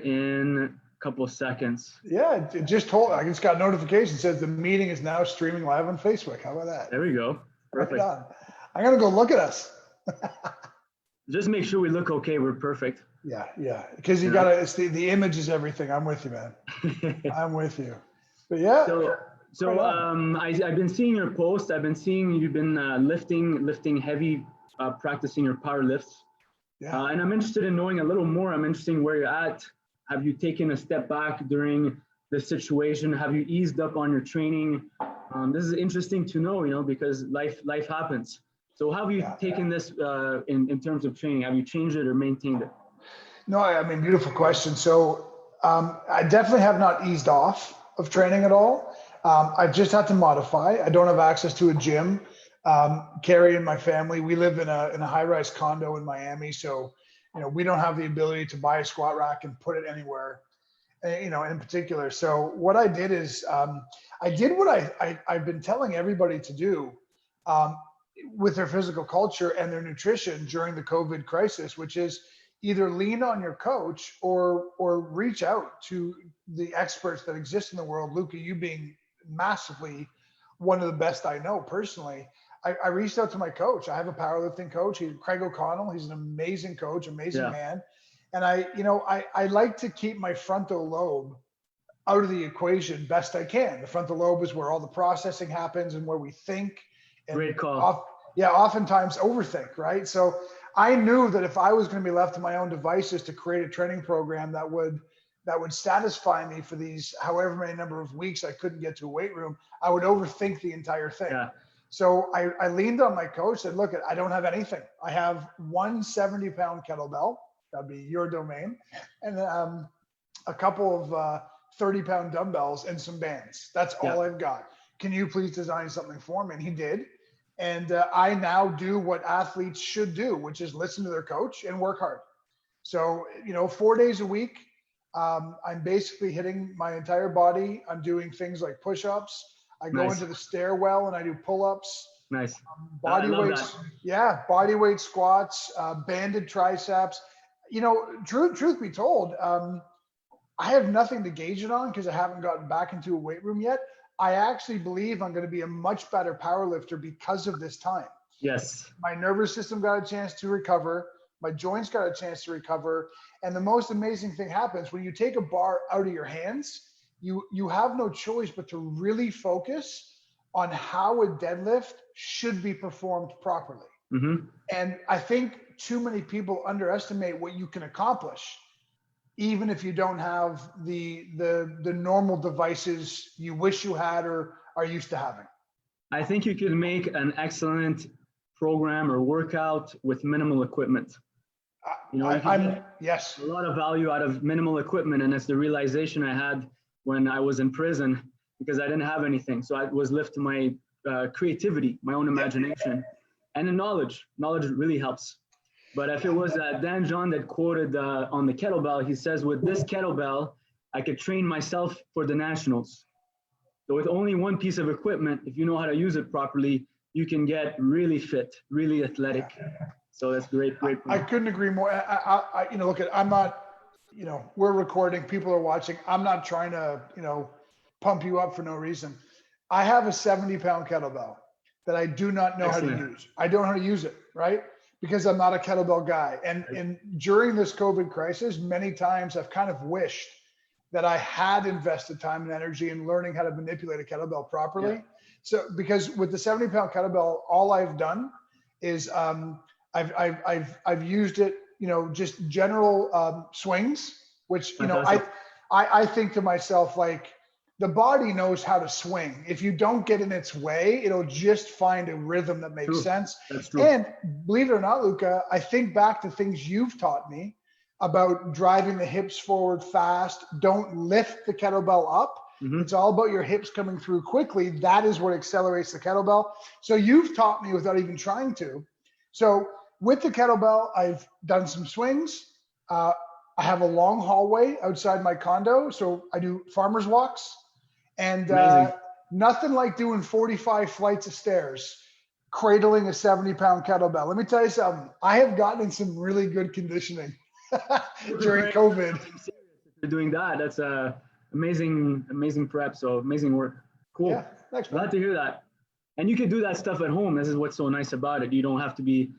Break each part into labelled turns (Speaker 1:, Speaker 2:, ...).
Speaker 1: in a couple of seconds.
Speaker 2: Yeah, it just told, I just got a notification says the meeting is now streaming live on Facebook. How about that?
Speaker 1: There we go. Perfect.
Speaker 2: Right on. I'm going to go look at us.
Speaker 1: Just make sure we look okay. We're perfect.
Speaker 2: Yeah. Because you got to, it's the image is everything. I'm with you, man. I'm with you. But yeah.
Speaker 1: So I've been seeing your posts. I've been seeing you've been lifting heavy, practicing your power lifts.
Speaker 2: Yeah.
Speaker 1: And I'm interested in knowing a little more. I'm interested in where you're at. Have you taken a step back during this situation? Have you eased up on your training? This is interesting to know, because life happens. So how have you taken this in terms of training? Have you changed it or maintained it?
Speaker 2: No, I mean, beautiful question. So I definitely have not eased off of training at all. I've just had to modify. I don't have access to a gym. Carrie and my family, we live in a high-rise condo in Miami. So, we don't have the ability to buy a squat rack and put it anywhere, in particular. So what I did is I did what I've been telling everybody to do with their physical culture and their nutrition during the COVID crisis, which is either lean on your coach or reach out to the experts that exist in the world. Luca, you being massively one of the best I know personally. I reached out to my coach. I have a powerlifting coach. He's Craig O'Connell. He's an amazing coach, amazing man. And I like to keep my frontal lobe out of the equation best I can. The frontal lobe is where all the processing happens and where we think. And
Speaker 1: great call.
Speaker 2: Oftentimes overthink, right? So I knew that if I was going to be left to my own devices to create a training program that would satisfy me for these however many number of weeks I couldn't get to a weight room, I would overthink the entire thing. Yeah. So I leaned on my coach, said, look, I don't have anything. I have one 70-pound kettlebell. That'd be your domain. And a couple of 30-pound dumbbells and some bands. That's all I've got. Can you please design something for me? And he did. And I now do what athletes should do, which is listen to their coach and work hard. So, 4 days a week, I'm basically hitting my entire body. I'm doing things like push-ups. I go into the stairwell and I do pull-ups.
Speaker 1: Nice.
Speaker 2: Body weights. Yeah. Body weight squats, banded triceps. Truth be told, I have nothing to gauge it on because I haven't gotten back into a weight room yet. I actually believe I'm going to be a much better power lifter because of this time.
Speaker 1: Yes.
Speaker 2: My nervous system got a chance to recover. My joints got a chance to recover. And the most amazing thing happens when you take a bar out of your hands, you have no choice but to really focus on how a deadlift should be performed properly. Mm-hmm. And I think too many people underestimate what you can accomplish, even if you don't have the normal devices you wish you had or are used to having.
Speaker 1: I think you could make an excellent program or workout with minimal equipment.
Speaker 2: Yes.
Speaker 1: A lot of value out of minimal equipment. And it's the realization I had when I was in prison because I didn't have anything. So I was left to my creativity, my own imagination, and the knowledge. Knowledge really helps. But if it was Dan John that quoted on the kettlebell, he says, with this kettlebell, I could train myself for the nationals. So with only one piece of equipment, if you know how to use it properly, you can get really fit, really athletic. So that's great.
Speaker 2: I couldn't agree more. Look, I'm not, we're recording, people are watching. I'm not trying to, pump you up for no reason. I have a 70-pound kettlebell that I do not know how to use. I don't know how to use it, right? Because I'm not a kettlebell guy. And during this COVID crisis, many times I've kind of wished that I had invested time and energy in learning how to manipulate a kettlebell properly. Yeah. So, because with the 70-pound kettlebell, all I've done is I've used it, just general swings, which, I think to myself, like, the body knows how to swing. If you don't get in its way, it'll just find a rhythm that makes sense.
Speaker 1: That's true.
Speaker 2: And believe it or not, Luca, I think back to things you've taught me about driving the hips forward fast. Don't lift the kettlebell up. Mm-hmm. It's all about your hips coming through quickly. That is what accelerates the kettlebell. So you've taught me without even trying to. So with the kettlebell, I've done some swings. I have a long hallway outside my condo. So I do farmer's walks. And nothing like doing 45 flights of stairs, cradling a 70-pound kettlebell. Let me tell you something. I have gotten in some really good conditioning during COVID.
Speaker 1: you're doing that. That's amazing prep. So amazing work. Cool.
Speaker 2: Yeah, thanks, man.
Speaker 1: Glad to hear that. And you can do that stuff at home. This is what's so nice about it. You don't have to be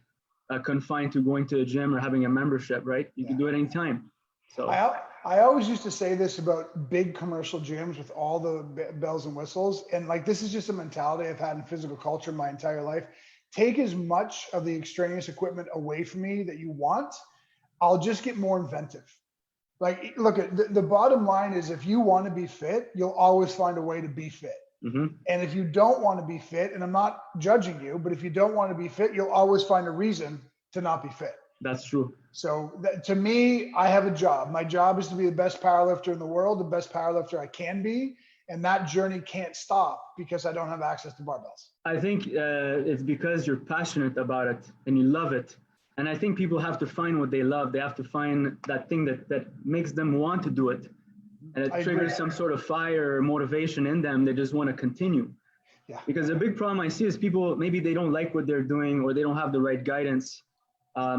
Speaker 1: confined to going to a gym or having a membership, right? You can do it anytime. So
Speaker 2: I always used to say this about big commercial gyms with all the bells and whistles. And like, this is just a mentality I've had in physical culture my entire life. Take as much of the extraneous equipment away from me that you want. I'll just get more inventive. Like, look, at the bottom line is, if you want to be fit, you'll always find a way to be fit.
Speaker 1: Mm-hmm.
Speaker 2: And if you don't want to be fit, and I'm not judging you, but if you don't want to be fit, you'll always find a reason to not be fit.
Speaker 1: That's true.
Speaker 2: So to me, I have a job. My job is to be the best powerlifter in the world, the best powerlifter I can be. And that journey can't stop because I don't have access to barbells.
Speaker 1: I think it's because you're passionate about it and you love it. And I think people have to find what they love. They have to find that thing that makes them want to do it. And it triggers some sort of fire or motivation in them. They just want to continue.
Speaker 2: Yeah.
Speaker 1: Because the big problem I see is people, maybe they don't like what they're doing or they don't have the right guidance.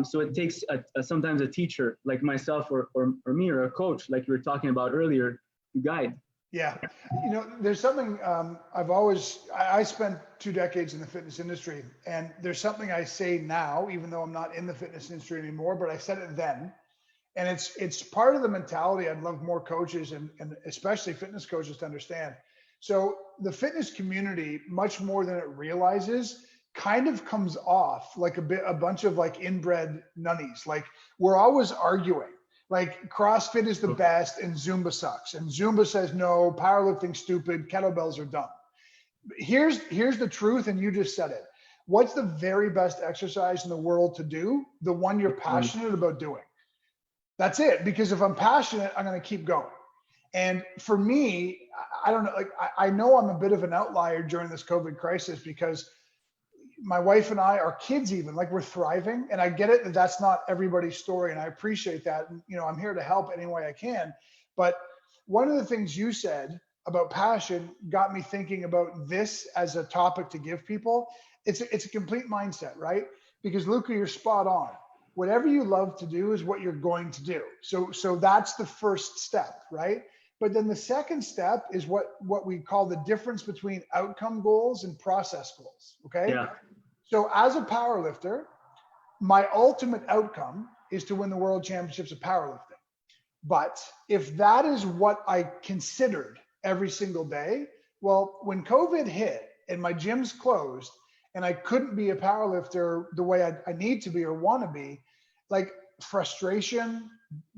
Speaker 1: So it takes sometimes a teacher like myself or me, or a coach like you were talking about earlier, to guide.
Speaker 2: Yeah. You know, there's something I spent 2 decades in the fitness industry, and there's something I say now, even though I'm not in the fitness industry anymore, but I said it then. And it's part of the mentality I'd love more coaches and especially fitness coaches to understand. So the fitness community, much more than it realizes, kind of comes off like a bunch of like inbred nunnies. Like, we're always arguing. Like, CrossFit is the best and Zumba sucks. And Zumba says, no, powerlifting's stupid, kettlebells are dumb. Here's the truth, and you just said it. What's the very best exercise in the world to do? The one you're passionate about doing. That's it. Because if I'm passionate, I'm going to keep going. And for me, I don't know, like, I know I'm a bit of an outlier during this COVID crisis, because my wife and I, our kids even, like, we're thriving. And I get it that that's not everybody's story, and I appreciate that. And, you know, I'm here to help any way I can. But one of the things you said about passion got me thinking about this as a topic to give people. It's a complete mindset, right? Because Luca, you're spot on. Whatever you love to do is what you're going to do. So that's the first step, right? But then the second step is what we call the difference between outcome goals and process goals, okay?
Speaker 1: Yeah.
Speaker 2: So as a powerlifter, my ultimate outcome is to win the world championships of powerlifting. But if that is what I considered every single day, well, when COVID hit and my gyms closed and I couldn't be a powerlifter the way I need to be or want to be, like, frustration,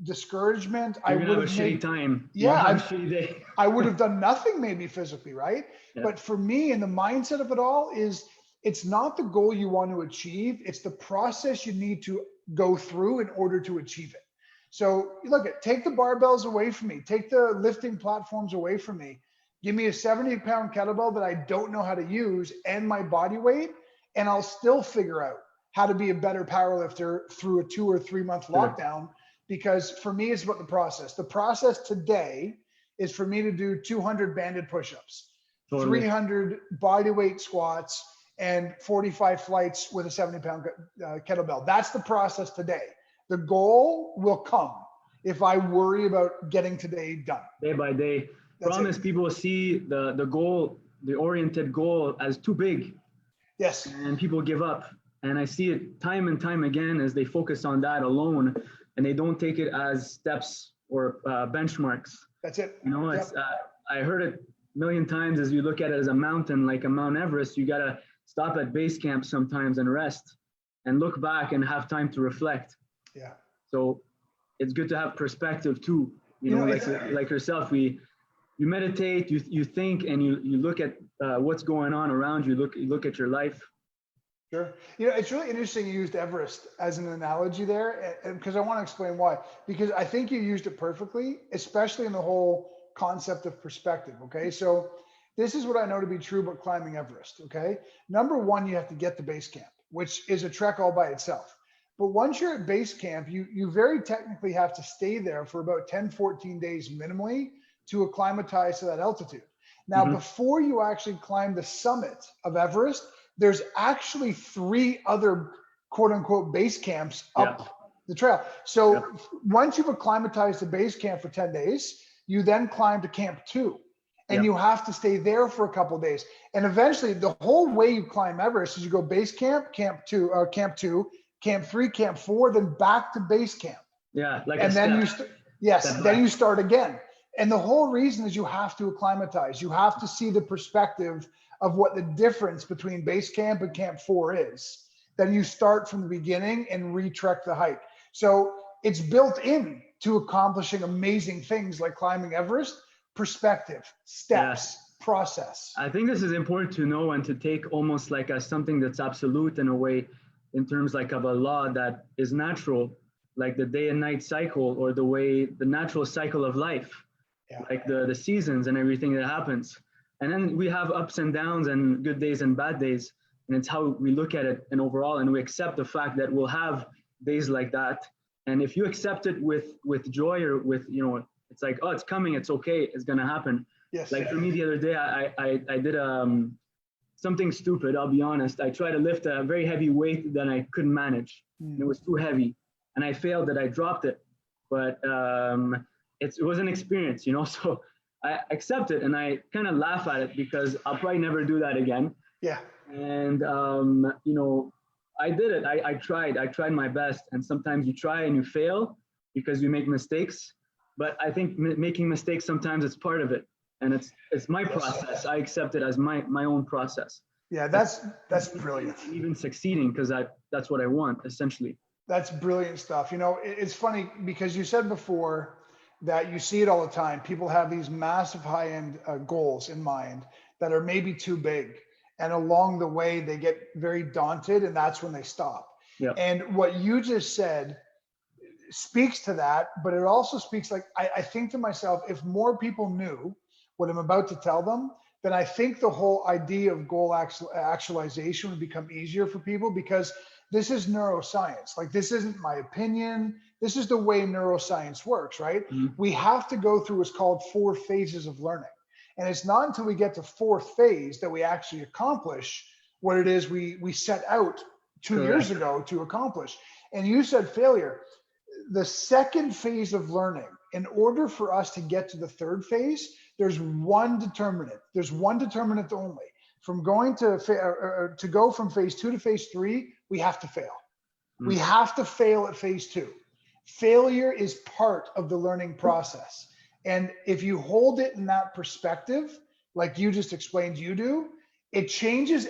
Speaker 2: discouragement.
Speaker 1: I would have a shitty time.
Speaker 2: Yeah,
Speaker 1: a shitty day.
Speaker 2: I would have done nothing maybe physically, right? Yeah. But for me, and the mindset of it all is, it's not the goal you want to achieve. It's the process you need to go through in order to achieve it. So look, take the barbells away from me. Take the lifting platforms away from me. Give me a 70-pound kettlebell that I don't know how to use and my body weight, and I'll still figure out how to be a better powerlifter through a 2 or 3 month lockdown. Because for me, it's about the process. The process today is for me to do 200 banded push-ups, 300 body weight squats, and 45 flights with a 70-pound kettlebell. That's the process today. The goal will come if I worry about getting today done. Day
Speaker 1: by day. Promise people see the goal, the oriented goal, as too big.
Speaker 2: Yes.
Speaker 1: And people give up. And I see it time and time again as they focus on that alone, and they don't take it as steps or benchmarks.
Speaker 2: That's it.
Speaker 1: You know, it's I heard it a million times. As you look at it as a mountain, like a Mount Everest, you gotta stop at base camp sometimes and rest, and look back and have time to reflect.
Speaker 2: Yeah.
Speaker 1: So it's good to have perspective too. You know, like yourself, you meditate, you think, and you look at what's going on around you. You look at your life.
Speaker 2: Sure. You know, it's really interesting you used Everest as an analogy there, because I want to explain why. Because I think you used it perfectly, especially in the whole concept of perspective. Okay. So this is what I know to be true about climbing Everest. Okay. Number one, you have to get to base camp, which is a trek all by itself. But once you're at base camp, you very technically have to stay there for about 10, 14 days minimally to acclimatize to that altitude. Now, before you actually climb the summit of Everest, there's actually 3 other quote unquote base camps up The trail. So once you've acclimatized to base camp for 10 days, you then climb to camp 2. And you have to stay there for a couple of days. And eventually the whole way you climb Everest is you go base camp, camp 2, camp 3, camp 4, then back to base camp.
Speaker 1: Yeah, like
Speaker 2: and then you start again. And the whole reason is you have to acclimatize. You have to see the perspective of what the difference between base camp and camp 4 is. Then you start from the beginning and retrek the hike. So it's built in to accomplishing amazing things like climbing Everest. Perspective, steps, process.
Speaker 1: I think this is important to know and to take almost like as something that's absolute in a way, in terms like of a law that is natural, like the day and night cycle, or the natural cycle of life, like the seasons and everything that happens. And then we have ups and downs and good days and bad days. And it's how we look at it and overall, and we accept the fact that we'll have days like that. And if you accept it with joy, or with, it's like, oh, it's coming, it's okay, it's gonna happen.
Speaker 2: Yes.
Speaker 1: Like for me the other day, I did something stupid, I'll be honest. I tried to lift a very heavy weight that I couldn't manage. And it was too heavy. And I failed that I dropped it. But it was an experience, so I accept it and I kind of laugh at it because I'll probably never do that again.
Speaker 2: Yeah.
Speaker 1: And, I did it. I tried my best. And sometimes you try and you fail because you make mistakes. But I think making mistakes, sometimes it's part of it. And it's my process. I accept it as my own process.
Speaker 2: Yeah, that's brilliant.
Speaker 1: Even succeeding, because that's what I want, essentially.
Speaker 2: That's brilliant stuff. It's funny because you said before that you see it all the time. People have these massive high-end goals in mind that are maybe too big. And along the way, they get very daunted, and that's when they stop.
Speaker 1: Yeah.
Speaker 2: And what you just said speaks to that, but it also speaks like, I think to myself, if more people knew what I'm about to tell them, then I think the whole idea of goal actualization would become easier for people, because this is neuroscience. Like, this isn't my opinion. This is the way neuroscience works, right? Mm-hmm. We have to go through what's called 4 phases of learning. And it's not until we get to 4th phase that we actually accomplish what it is we set out 2 years ago to accomplish. And you said failure. The 2nd phase of learning, in order for us to get to the 3rd phase, there's one determinant. There's one determinant only. From going to go from phase 2 to phase 3, we have to fail. We have to fail at phase 2. Failure is part of the learning process. And if you hold it in that perspective, like you just explained you do, it changes.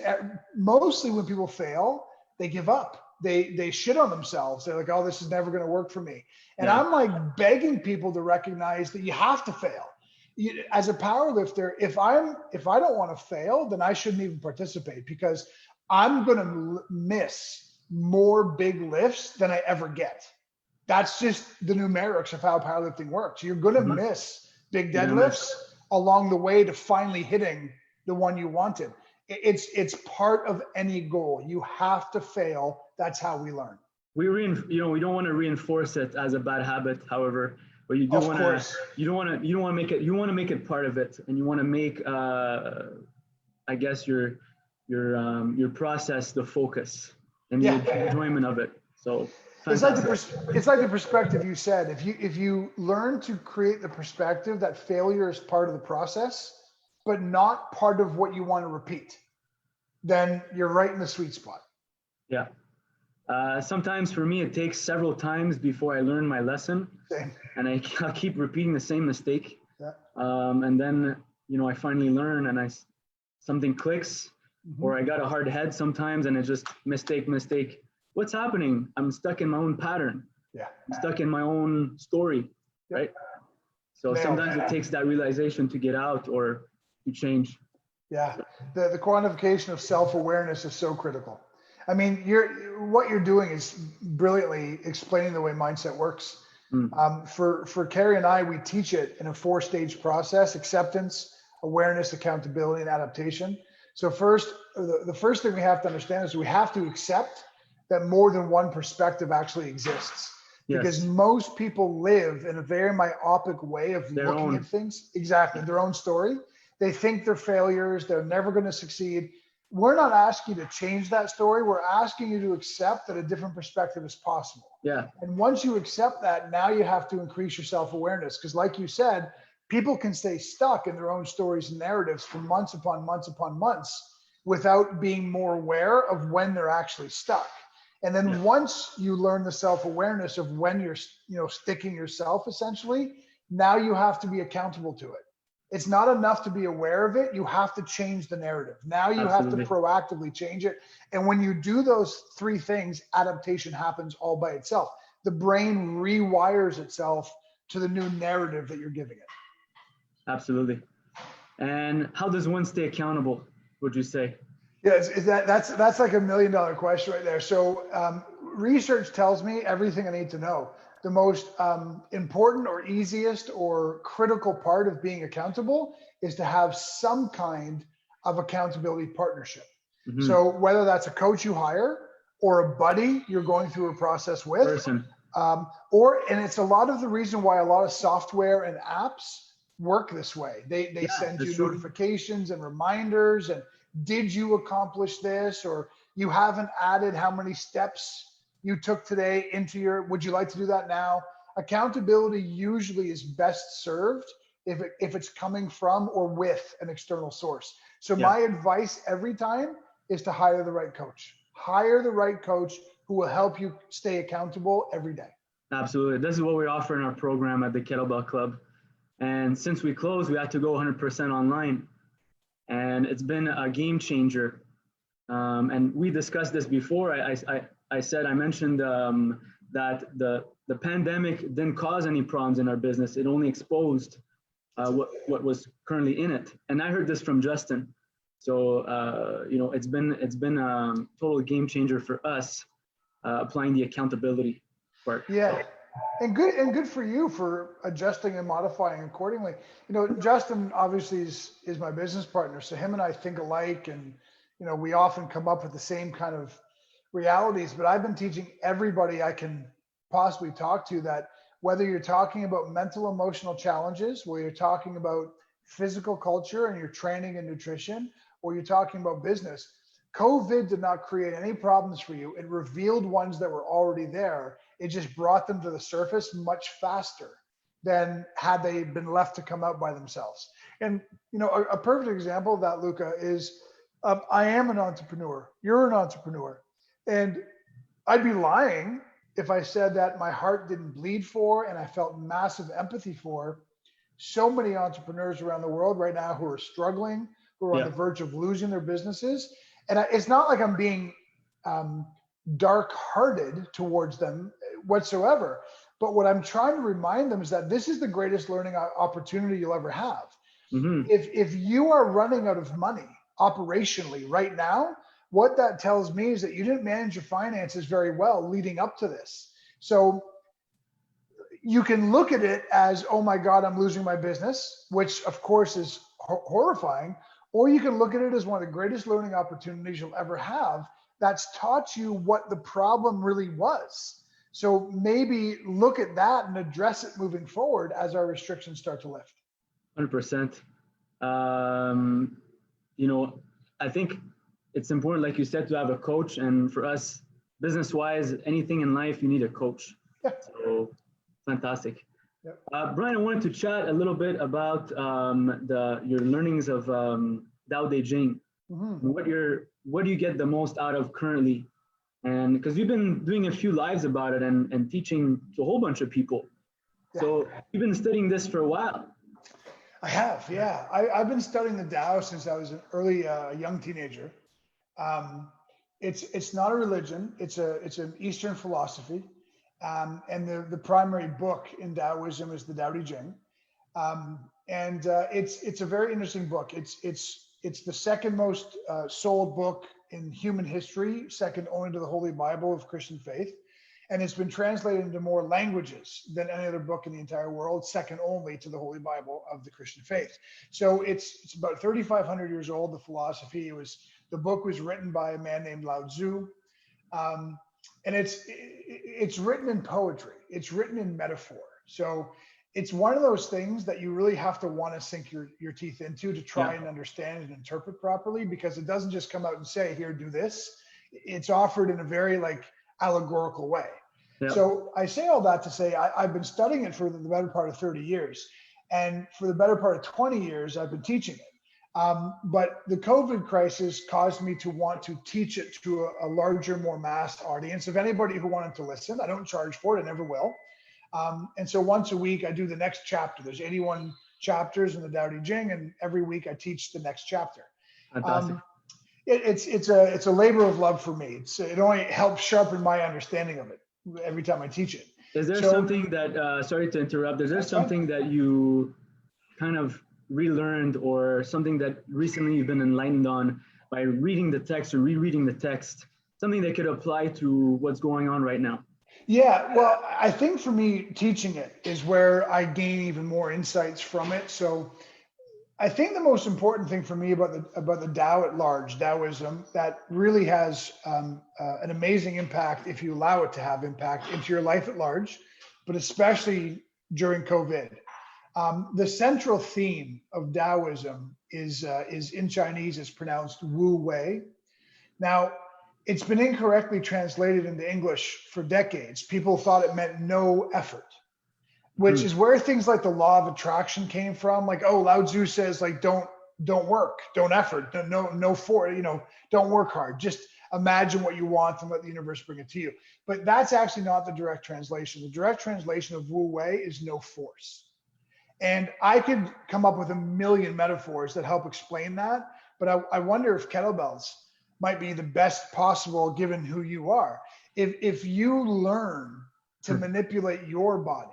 Speaker 2: Mostly when people fail, they give up. They shit on themselves. They're like, oh, this is never going to work for me. And I'm like begging people to recognize that you have to fail. As a power lifter, if I don't want to fail, then I shouldn't even participate, because I'm going to miss more big lifts than I ever get. That's just the numerics of how powerlifting works. You're going to miss big deadlifts along the way to finally hitting the one you wanted. It's part of any goal. You have to fail. That's how we learn.
Speaker 1: We don't want to reinforce it as a bad habit, however, but you do want to. You want to make it. You want to make it part of it, and you want to make, I guess, your process the focus and the enjoyment of it. So. Fantastic.
Speaker 2: It's like the perspective you said. If you learn to create the perspective that failure is part of the process, but not part of what you want to repeat, then you're right in the sweet spot.
Speaker 1: Yeah. Sometimes for me, it takes several times before I learn my lesson.
Speaker 2: Same.
Speaker 1: And I keep repeating the same mistake.
Speaker 2: Yeah.
Speaker 1: And then, I finally learn and something clicks, or I got a hard head sometimes and it's just mistake. What's happening? I'm stuck in my own pattern.
Speaker 2: Yeah.
Speaker 1: I'm stuck in my own story, right? So sometimes it takes that realization to get out or to change.
Speaker 2: Yeah. The quantification of self-awareness is so critical. I mean, what you're doing is brilliantly explaining the way mindset works. For Carrie and I, we teach it in a 4-stage process: acceptance, awareness, accountability, and adaptation. So the first thing we have to understand is we have to accept that more than one perspective actually exists. Yes. Because most people live in a very myopic way of looking at things. Exactly. Their own story. They think they're failures. They're never going to succeed. we're not asking you to change that story. We're asking you to accept that a different perspective is possible.
Speaker 1: Yeah.
Speaker 2: And once you accept that, now you have to increase your self-awareness. Because like you said, people can stay stuck in their own stories and narratives for months upon months upon months without being more aware of when they're actually stuck. And then once you learn the self-awareness of when you're, sticking yourself, essentially, now you have to be accountable to it. It's not enough to be aware of it. You have to change the narrative. Now you have to proactively change it. And when you do those three things, adaptation happens all by itself. The brain rewires itself to the new narrative that you're giving it.
Speaker 1: Absolutely. And how does one stay accountable, would you say?
Speaker 2: Yeah, that's like $1 million question right there. So research tells me everything I need to know. The most important or easiest or critical part of being accountable is to have some kind of accountability partnership. Mm-hmm. So whether that's a coach you hire or a buddy you're going through a process with, and it's a lot of the reason why a lot of software and apps work this way. They send you notifications and reminders and did you accomplish this, or you haven't added how many steps you took today into would you like to do that now? Accountability usually is best served if it's coming from or with an external source. So my advice every time is to hire the right coach. Hire the right coach who will help you stay accountable every day.
Speaker 1: Absolutely. This is what we offer in our program at the Kettlebell Club. And since we closed, we had to go 100% online. And it's been a game changer. And we discussed this before. I mentioned that the pandemic didn't cause any problems in our business. It only exposed what was currently in it. And I heard this from Justin. So it's been a total game changer for us, applying the accountability part.
Speaker 2: Yeah. And good for you for adjusting and modifying accordingly. Justin obviously is my business partner, so him and I think alike, and we often come up with the same kind of realities. But I've been teaching everybody I can possibly talk to that whether you're talking about mental, emotional challenges, where you're talking about physical culture and your training and nutrition, or you're talking about business, COVID did not create any problems for you. It revealed ones that were already there. It just brought them to the surface much faster than had they been left to come out by themselves. And, a perfect example of that, Luca, is I am an entrepreneur. You're an entrepreneur. And I'd be lying if I said that my heart didn't bleed for and I felt massive empathy for so many entrepreneurs around the world right now who are struggling, who are on the verge of losing their businesses. And it's not like I'm being dark-hearted towards them whatsoever. But what I'm trying to remind them is that this is the greatest learning opportunity you'll ever have. Mm-hmm. If you are running out of money operationally right now, what that tells me is that you didn't manage your finances very well leading up to this. So you can look at it as, oh my God, I'm losing my business, which of course is horrifying. Or you can look at it as one of the greatest learning opportunities you'll ever have that's taught you what the problem really was. So maybe look at that and address it moving forward as our restrictions start to lift.
Speaker 1: 100%. I think it's important, like you said, to have a coach. And for us, business-wise, anything in life, you need a coach. Yeah. So fantastic. Yep. Brian, I wanted to chat a little bit about your learnings of Tao Te Ching. Mm-hmm. What do you get the most out of currently? And because you've been doing a few lives about it and teaching to a whole bunch of people. Yeah. So you've been studying this for a while.
Speaker 2: I have, yeah. I've been studying the Tao since I was an early young teenager. It's not a religion. It's an Eastern philosophy. And the primary book in Taoism is the Tao Te Ching. It's a very interesting book. It's the second most sold book in human history, second only to the Holy Bible of Christian faith. And it's been translated into more languages than any other book in the entire world, second only to the Holy Bible of the Christian faith. So it's about 3,500 years old, the philosophy. The book was written by a man named Lao Tzu. And it's written in poetry. It's written in metaphor. So it's one of those things that you really have to want to sink your teeth into to try and understand and interpret properly, because it doesn't just come out and say, here, do this. It's offered in a very like allegorical way.
Speaker 1: Yeah.
Speaker 2: So I say all that to say I've been studying it for the better part of 30 years. And for the better part of 20 years, I've been teaching it. But the COVID crisis caused me to want to teach it to a larger, more mass audience of anybody who wanted to listen. I don't charge for it, I never will. And so once a week, I do the next chapter. There's 81 chapters in the Tao Te Ching, and every week I teach the next chapter.
Speaker 1: Fantastic.
Speaker 2: It's a labor of love for me. It only helps sharpen my understanding of it every time I teach it.
Speaker 1: Is there something that, sorry to interrupt, is there something that you kind of relearned, or something that recently you've been enlightened on by reading the text or rereading the text, something that could apply to what's going on right now?
Speaker 2: Yeah, well, I think for me, teaching it is where I gain even more insights from it. So I think the most important thing for me about the Tao at large, Taoism, that really has an amazing impact if you allow it to have impact into your life at large, but especially during COVID. The central theme of Taoism is in Chinese, it's pronounced Wu Wei. Now, it's been incorrectly translated into English for decades. People thought it meant no effort, which is where things like the law of attraction came from. Like, oh, Lao Tzu says, like, don't work, don't effort, don't work hard. Just imagine what you want and let the universe bring it to you. But that's actually not the direct translation. The direct translation of Wu Wei is no force. And I could come up with a million metaphors that help explain that, but I wonder if kettlebells might be the best possible given who you are. If you learn to manipulate your body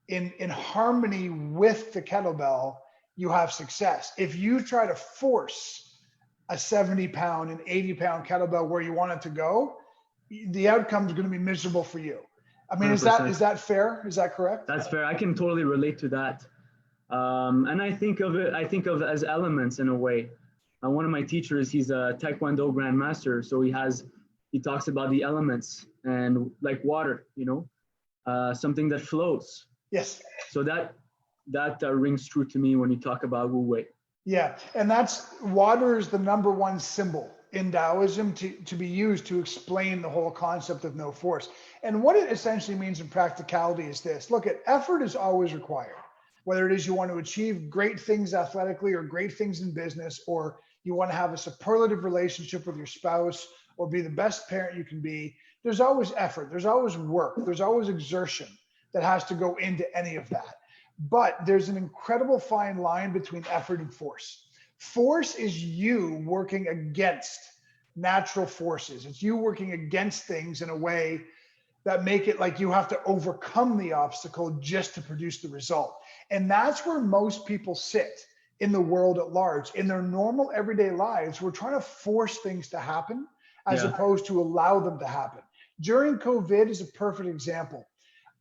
Speaker 2: in harmony with the kettlebell, you have success. If you try to force a 70-pound and 80-pound kettlebell where you want it to go, the outcome is going to be miserable for you. I mean,
Speaker 1: 100%.
Speaker 2: is that fair? Is that correct?
Speaker 1: That's fair. I can totally relate to that. And I think of as elements in a way. One of my teachers, he's a Taekwondo grandmaster. So he talks about the elements and like water, something that flows.
Speaker 2: Yes.
Speaker 1: So that rings true to me when you talk about Wu Wei.
Speaker 2: Yeah. And water is the number one symbol in Taoism to be used to explain the whole concept of no force. And what it essentially means in practicality is this. Look, effort is always required. Whether it is you want to achieve great things athletically or great things in business, or you want to have a superlative relationship with your spouse or be the best parent you can be, there's always effort, there's always work, there's always exertion that has to go into any of that. But there's an incredible fine line between effort and force. Force is you working against natural forces. It's you working against things in a way that make it like you have to overcome the obstacle just to produce the result. And that's where most people sit in the world at large. In their normal everyday lives, we're trying to force things to happen as opposed to allow them to happen. During COVID is a perfect example.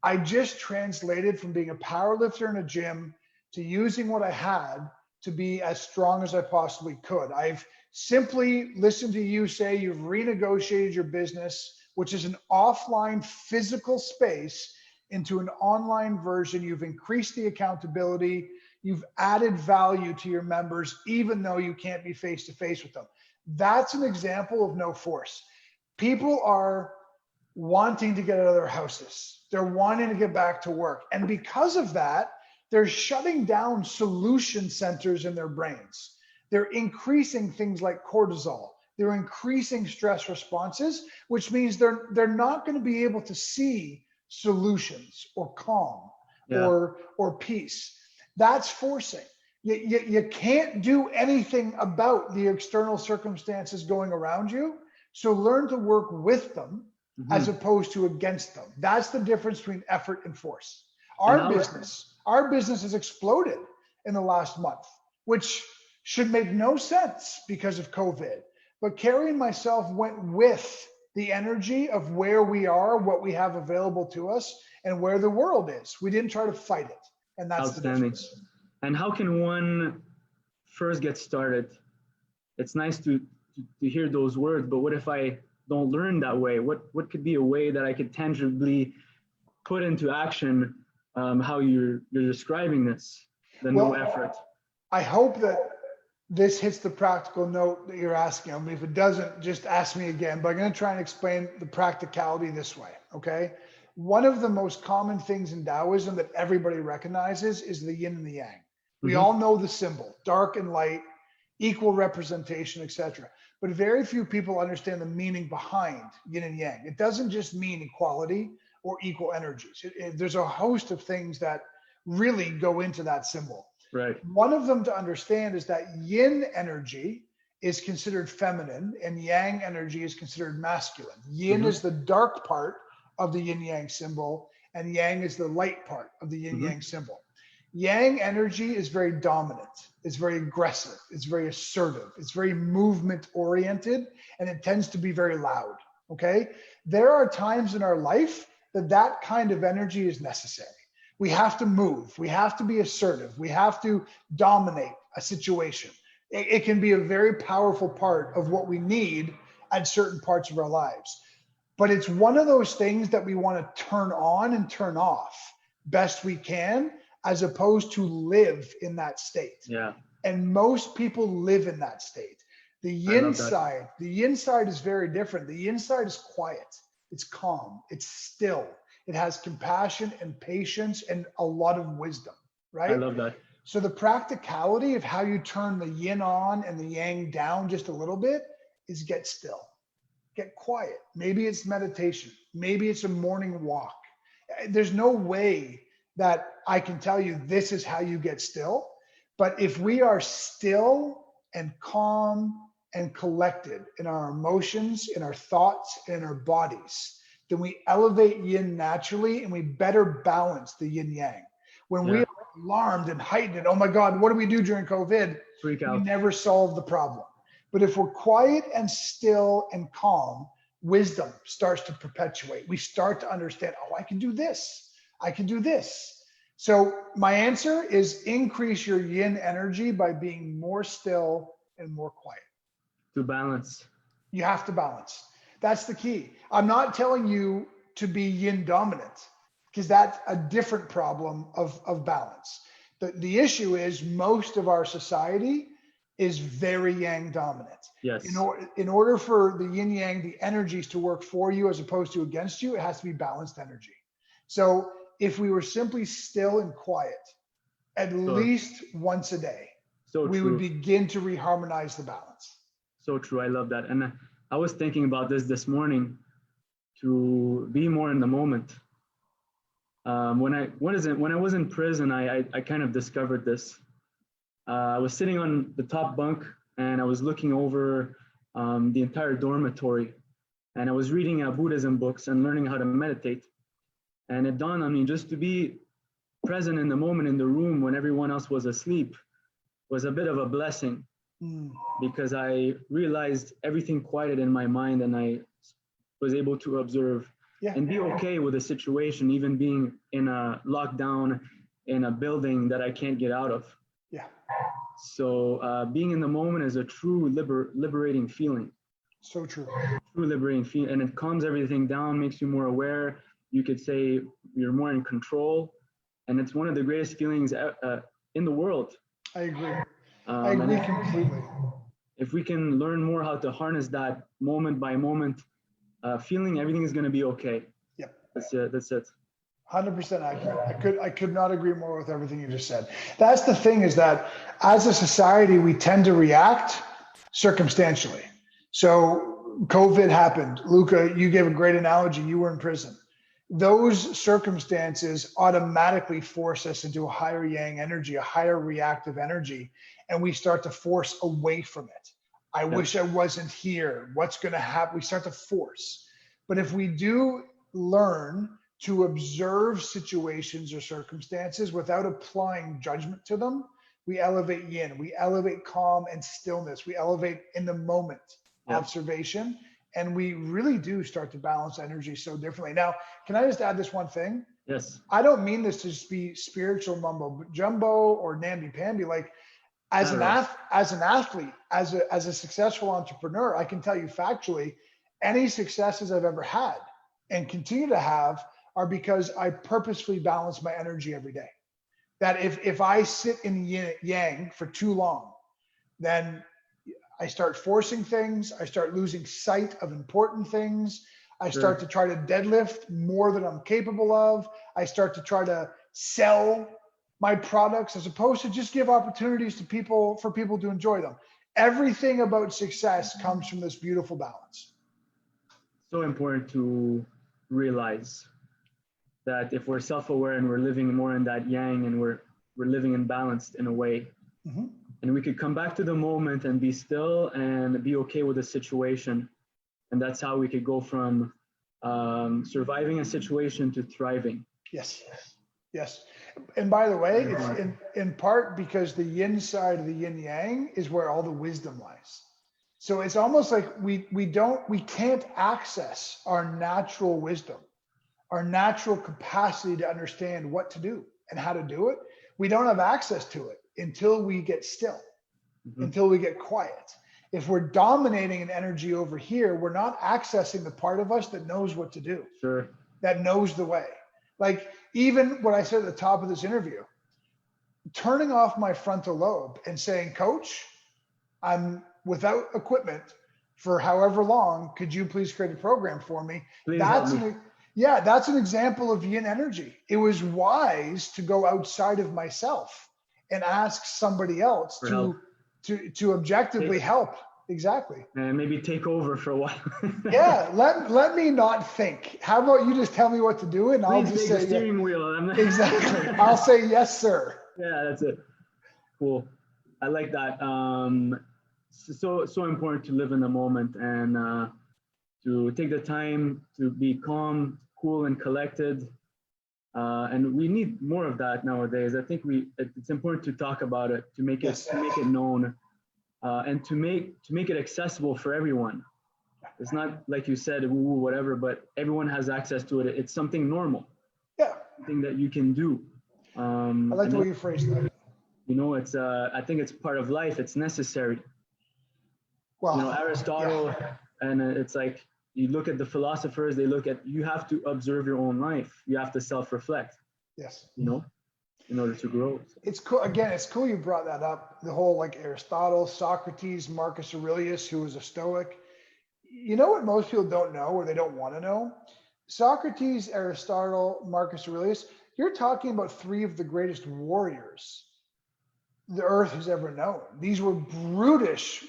Speaker 2: I just translated from being a powerlifter in a gym to using what I had to be as strong as I possibly could. I've simply listened to you say you've renegotiated your business, which is an offline physical space, into an online version. You've increased the accountability. You've added value to your members, even though you can't be face-to-face with them. That's an example of no force. People are wanting to get out of their houses. They're wanting to get back to work. And because of that, they're shutting down solution centers in their brains. They're increasing things like cortisol. They're increasing stress responses, which means they're not going to be able to see solutions or calm or peace. That's forcing. You can't do anything about the external circumstances going around you. So learn to work with them as opposed to against them. That's the difference between effort and force. Our business has exploded in the last month, which should make no sense because of COVID. But Carrie and myself went with the energy of where we are, what we have available to us, and where the world is. We didn't try to fight it. And that's the difference.
Speaker 1: And how can one first get started? It's nice to hear those words, but what if I don't learn that way? What could be a way that I could tangibly put into action how you're describing this, the no effort.
Speaker 2: I hope that this hits the practical note that you're asking. I mean, if it doesn't, just ask me again, but I'm going to try and explain the practicality this way. Okay. One of the most common things in Taoism that everybody recognizes is the yin and the yang. We all know the symbol, dark and light, equal representation, etc. But very few people understand the meaning behind yin and yang. It doesn't just mean equality or equal energies. There's a host of things that really go into that symbol.
Speaker 1: Right.
Speaker 2: One of them to understand is that yin energy is considered feminine and yang energy is considered masculine. Yin is the dark part of the yin yang symbol, and yang is the light part of the yin yang symbol. Yang energy is very dominant. It's very aggressive. It's very assertive. It's very movement oriented, and it tends to be very loud. Okay. There are times in our life that kind of energy is necessary. We have to move. We have to be assertive. We have to dominate a situation. It can be a very powerful part of what we need at certain parts of our lives. But it's one of those things that we want to turn on and turn off best we can, as opposed to live in that state.
Speaker 1: Yeah.
Speaker 2: And most people live in that state. The yin side is very different. The yin side is quiet. It's calm. It's still. It has compassion and patience and a lot of wisdom, right?
Speaker 1: I love that.
Speaker 2: So the practicality of how you turn the yin on and the yang down just a little bit is get still, get quiet. Maybe it's meditation. Maybe it's a morning walk. There's no way that I can tell you this is how you get still. But if we are still and calm and collected in our emotions, in our thoughts, and in our bodies, then we elevate yin naturally and we better balance the yin yang. When we are alarmed and heightened, and oh my God, what do we do during COVID?
Speaker 1: Freak out.
Speaker 2: We never solve the problem. But if we're quiet and still and calm, wisdom starts to perpetuate. We start to understand, oh, I can do this. I can do this. So my answer is increase your yin energy by being more still and more quiet.
Speaker 1: To balance.
Speaker 2: You have to balance. That's the key. I'm not telling you to be yin dominant, because that's a different problem of balance. The issue is most of our society is very yang dominant.
Speaker 1: Yes.
Speaker 2: In order for the yin yang, the energies to work for you as opposed to against you, it has to be balanced energy. So if we were simply still and quiet at least once a day, we would begin to reharmonize the balance. So
Speaker 1: true. I love that. And I was thinking about this morning, to be more in the moment. When I was in prison, I kind of discovered this. I was sitting on the top bunk and I was looking over the entire dormitory, and I was reading Buddhism books and learning how to meditate. And it dawned on me, just to be present in the moment in the room when everyone else was asleep was a bit of a blessing. Because I realized everything quieted in my mind, and I was able to observe and be okay with the situation, even being in a lockdown in a building that I can't get out of.
Speaker 2: Yeah.
Speaker 1: So being in the moment is a true liberating feeling.
Speaker 2: So true.
Speaker 1: True liberating feeling, and it calms everything down, makes you more aware. You could say you're more in control, and it's one of the greatest feelings in the world.
Speaker 2: I agree. I agree completely.
Speaker 1: If we can learn more how to harness that moment by moment feeling, everything is going to be okay.
Speaker 2: Yep.
Speaker 1: That's it.
Speaker 2: 100% accurate. I could not agree more with everything you just said. That's the thing, is that as a society, we tend to react circumstantially. So COVID happened. Luca, you gave a great analogy. You were in prison. Those circumstances automatically force us into a higher yang energy, a higher reactive energy, and we start to force away from it. I wish I wasn't here. What's going to happen? We start to force. But if we do learn to observe situations or circumstances without applying judgment to them, we elevate yin, we elevate calm and stillness, we elevate in the moment observation, and we really do start to balance energy so differently. Now, can I just add this one thing?
Speaker 1: Yes.
Speaker 2: I don't mean this to just be spiritual mumbo jumbo or namby-pamby. Like, as an athlete, as a successful entrepreneur, I can tell you factually, any successes I've ever had and continue to have are because I purposefully balance my energy every day. That if I sit in yin yang for too long, then I start forcing things. I start losing sight of important things. I start to try to deadlift more than I'm capable of. I start to try to sell my products as opposed to just give opportunities to people for people to enjoy them. Everything about success comes from this beautiful balance.
Speaker 1: So important to realize that if we're self-aware and we're living more in that yang and we're living in balanced in a way, and we could come back to the moment and be still and be okay with the situation. And that's how we could go from surviving a situation to thriving.
Speaker 2: Yes. Yes. And by the way, it's in part because the yin side of the yin yang is where all the wisdom lies. So it's almost like we can't access our natural wisdom, our natural capacity to understand what to do and how to do it. We don't have access to it until we get still, until we get quiet. If we're dominating an energy over here, we're not accessing the part of us that knows what to do, that knows the way. Like even what I said at the top of this interview, turning off my frontal lobe and saying, Coach, I'm without equipment for however long. Could you please create a program for me? That's an example of yin energy. It was wise to go outside of myself and ask somebody else to objectively help. Exactly.
Speaker 1: And maybe take over for a while.
Speaker 2: Yeah, let me not think. How about you just tell me what to do and I'll just say
Speaker 1: the steering wheel.
Speaker 2: Exactly. I'll say yes, sir.
Speaker 1: Yeah, that's it. Cool. I like that. So important to live in the moment and to take the time to be calm, cool, and collected. And we need more of that nowadays. I think it's important to talk about it, to make it known, and to make it accessible for everyone. It's not like you said, woo, whatever, but everyone has access to it. It's something normal.
Speaker 2: Yeah.
Speaker 1: Something that you can do.
Speaker 2: I like the way you phrased that.
Speaker 1: You know, it's I think it's part of life. It's necessary.
Speaker 2: Well,
Speaker 1: you know, Aristotle, and it's like, you look at the philosophers, you have to observe your own life. You have to self-reflect.
Speaker 2: Yes.
Speaker 1: You know, in order to grow.
Speaker 2: It's cool. Again, it's cool you brought that up. The whole like Aristotle, Socrates, Marcus Aurelius, who was a Stoic. You know what most people don't know or they don't want to know? Socrates, Aristotle, Marcus Aurelius, you're talking about three of the greatest warriors the earth has ever known. These were brutish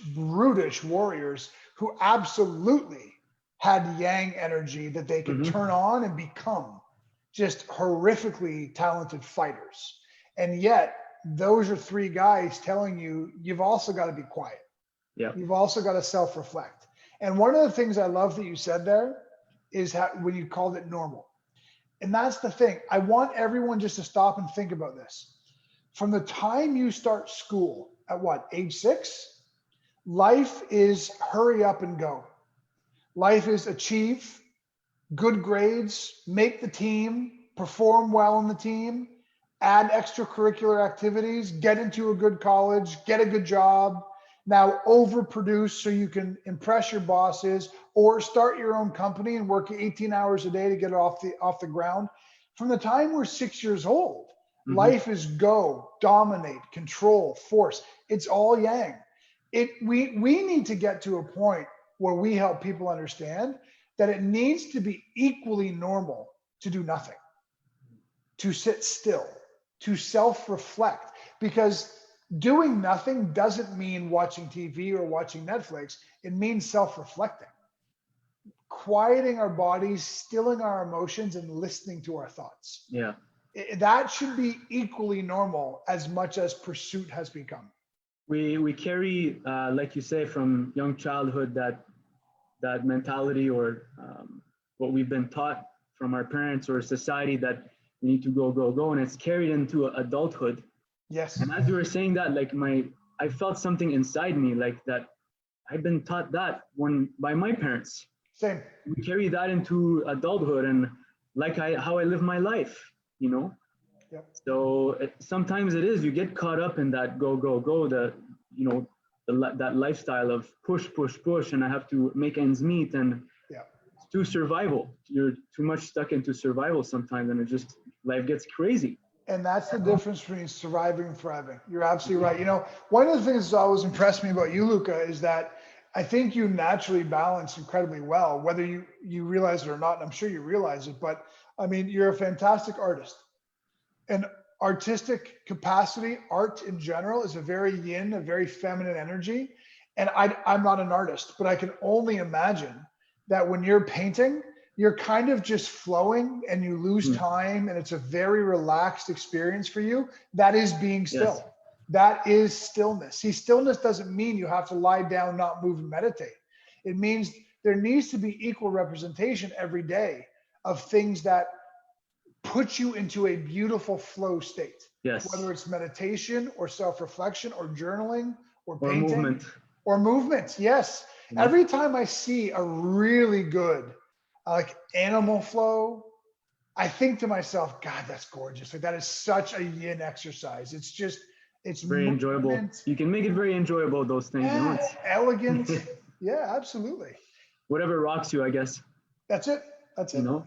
Speaker 2: warriors who absolutely had yang energy that they could turn on and become just horrifically talented fighters. And yet those are three guys telling you, you've also got to be quiet.
Speaker 1: Yeah.
Speaker 2: You've also got to self-reflect. And one of the things I love that you said there is how, when you called it normal. And that's the thing. I want everyone just to stop and think about this. From the time you start school at age 6, life is hurry up and go. Life is achieve, good grades, make the team, perform well in the team, add extracurricular activities, get into a good college, get a good job. Now overproduce so you can impress your bosses, or start your own company and work 18 hours a day to get it off the ground. From the time we're 6 years old, life is go, dominate, control, force. It's all yang. We need to get to a point where we help people understand that it needs to be equally normal to do nothing, to sit still, to self-reflect, because doing nothing doesn't mean watching TV or watching Netflix. It means self-reflecting, quieting our bodies, stilling our emotions, and listening to our thoughts.
Speaker 1: Yeah.
Speaker 2: That should be equally normal as much as pursuit has become.
Speaker 1: We carry, like you say, from young childhood, that mentality or what we've been taught from our parents or society, that we need to go, and it's carried into adulthood.
Speaker 2: Yes.
Speaker 1: And as you were saying that, like I felt something inside me, like that I've been taught that by my parents.
Speaker 2: Same.
Speaker 1: We carry that into adulthood, and how I live my life, you know?
Speaker 2: Yep.
Speaker 1: So sometimes it is, you get caught up in that go, that lifestyle of push, and I have to make ends meet. And to survival. You're too much stuck into survival sometimes, and life gets crazy.
Speaker 2: And that's the difference between surviving and thriving. You're absolutely right. You know, one of the things that's always impressed me about you, Luca, is that I think you naturally balance incredibly well, whether you realize it or not. And I'm sure you realize it, but I mean, you're a fantastic artist. And artistic capacity, art in general, is a very yin, a very feminine energy. And I'm not an artist, but I can only imagine that when you're painting, you're kind of just flowing and you lose time, and it's a very relaxed experience for you. That is being still.
Speaker 1: Yes.
Speaker 2: That is stillness. See, stillness doesn't mean you have to lie down, not move, and meditate. It means there needs to be equal representation every day of things that put you into a beautiful flow state.
Speaker 1: Yes.
Speaker 2: Whether it's meditation or self-reflection or journaling or painting
Speaker 1: or
Speaker 2: movement. Yes. Mm-hmm. Every time I see a really good like animal flow, I think to myself, God, that's gorgeous. Like that is such a yin exercise. It's
Speaker 1: very enjoyable. You can make it very enjoyable, those things.
Speaker 2: Yeah,
Speaker 1: you know, it's
Speaker 2: elegant. Yeah, absolutely.
Speaker 1: Whatever rocks you, I guess.
Speaker 2: That's it. You know?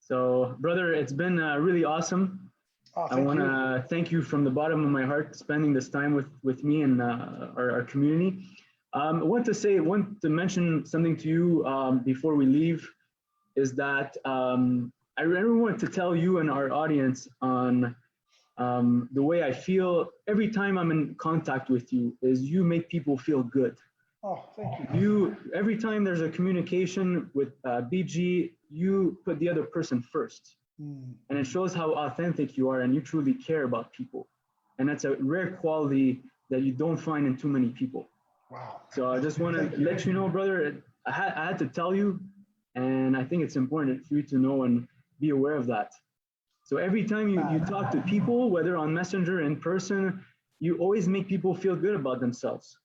Speaker 1: So, brother, it's been really awesome.
Speaker 2: Oh,
Speaker 1: I want to thank you from the bottom of my heart, spending this time with me and our community. I want to mention something to you before we leave, is that I really want to tell you and our audience on the way I feel every time I'm in contact with you is you make people feel good.
Speaker 2: Oh, thank you.
Speaker 1: Every time there's a communication with BG, you put the other person first. And it shows how authentic you are and you truly care about people. And that's a rare quality that you don't find in too many people.
Speaker 2: Wow.
Speaker 1: So I just want to let you know, brother, I had to tell you, and I think it's important for you to know and be aware of that. So every time you talk to people, whether on Messenger, in person, you always make people feel good about themselves.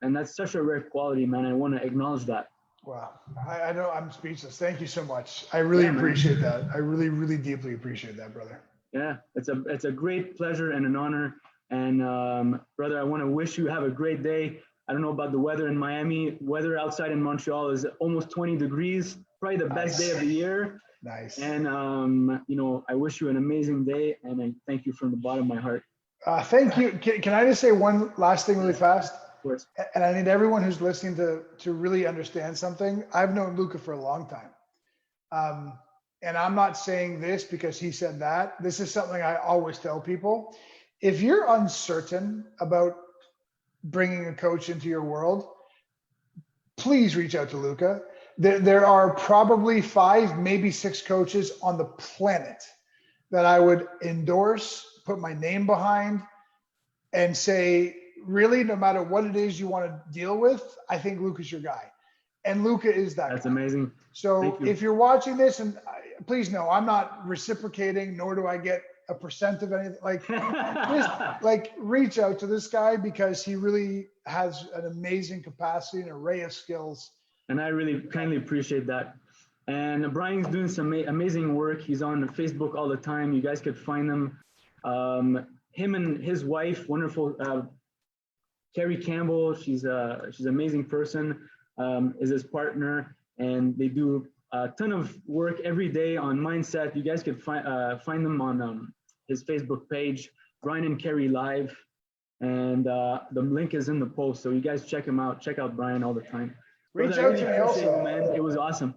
Speaker 1: And that's such a rare quality, man. I want to acknowledge that.
Speaker 2: Wow. I know I'm speechless. Thank you so much. I really appreciate that. I really, really deeply appreciate that, brother.
Speaker 1: Yeah, it's a great pleasure and an honor. And brother, I want to wish you have a great day. I don't know about the weather in Miami. Weather outside in Montreal is almost 20 degrees, probably the best day of the year.
Speaker 2: Nice.
Speaker 1: And, I wish you an amazing day, and I thank you from the bottom of my heart.
Speaker 2: Thank you. Can I just say one last thing really fast?
Speaker 1: Of course.
Speaker 2: And I need everyone who's listening to really understand something. I've known Luca for a long time. And I'm not saying this because he said that. This is something I always tell people. If you're uncertain about bringing a coach into your world, please reach out to Luca. There are probably 5, maybe 6 coaches on the planet that I would endorse, put my name behind, and say, really, no matter what it is you want to deal with, I think Luca's your guy. And Luca is that
Speaker 1: That's
Speaker 2: guy.
Speaker 1: Amazing.
Speaker 2: So if you're watching this, and please know, I'm not reciprocating, nor do I get a percent of anything. Like, just like reach out to this guy because he really has an amazing capacity, an array of skills.
Speaker 1: And I really kindly appreciate that. And Brian's doing some amazing work. He's on Facebook all the time. You guys could find him. Him and his wife, wonderful, Carrie Campbell. She's an amazing person. Is his partner, and they do a ton of work every day on mindset. You guys could find them on his Facebook page, Brian and Carrie Live, and the link is in the post. So you guys check him out. Check out Brian all the time.
Speaker 2: Reach out to me also,
Speaker 1: man. It was awesome.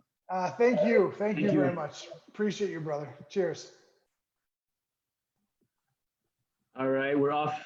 Speaker 2: Thank you very much. Appreciate you, brother. Cheers.
Speaker 1: All right, we're off.